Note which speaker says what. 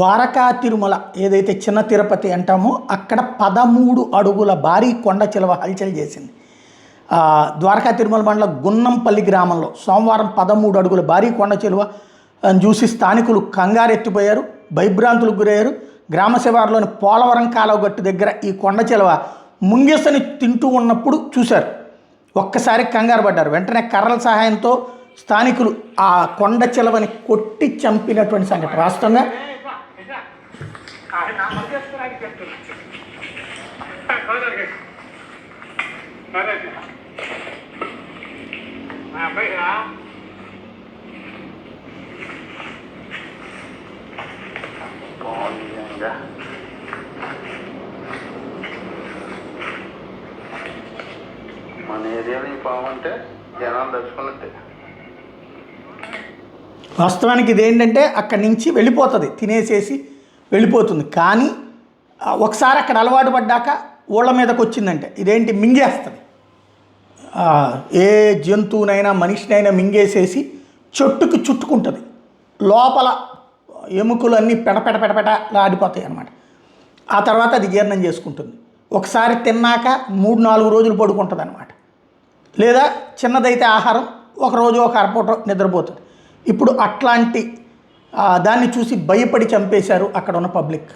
Speaker 1: ద్వారకా తిరుమల ఏదైతే చిన్న తిరుపతి అంటామో అక్కడ 13 అడుగుల భారీ కొండ చిలువ హల్చల్ చేసింది. ద్వారకా తిరుమల మండలం గున్నంపల్లి గ్రామంలో సోమవారం 13 అడుగుల భారీ కొండ చిలువ చూసి స్థానికులు కంగారెత్తిపోయారు, భయభ్రాంతులకు గురయ్యారు. గ్రామ శివారులోని పోలవరం కాలువగట్టు దగ్గర ఈ కొండ చిలువ ముంగిసని తింటూ ఉన్నప్పుడు చూశారు. ఒక్కసారి కంగారు పడ్డారు. వెంటనే కర్రల సహాయంతో స్థానికులు ఆ కొండ చిలువని కొట్టి చంపినటువంటి సంఘటన. వాస్తవంగా
Speaker 2: మన ఏరియాలో ఈ పాము అంటే జనాలు దర్చుకున్నట్టే.
Speaker 1: వాస్తవానికి ఇదేంటంటే అక్కడి నుంచి వెళ్ళిపోతుంది, తినేసేసి వెళ్ళిపోతుంది. కానీ ఒకసారి అక్కడ అలవాటు పడ్డాక ఊళ్ళ మీదకి వచ్చిందంటే ఇదేంటి మింగేస్తుంది. ఏ జంతువునైనా మనిషినైనా మింగేసేసి చెట్టుకు చుట్టుకుంటుంది. లోపల ఎముకలు అన్నీ పెడపెట ఆడిపోతాయి అన్నమాట. ఆ తర్వాత అది జీర్ణం చేసుకుంటుంది. ఒకసారి తిన్నాక 3-4 రోజులు పడుకుంటుంది అన్నమాట. లేదా చిన్నదైతే ఆహారం ఒక రోజు ఒక అరపూట నిద్రపోతుంది. ఇప్పుడు అట్లాంటి దాన్ని చూసి భయపడి చంపేశారు అక్కడ ఉన్న పబ్లిక్.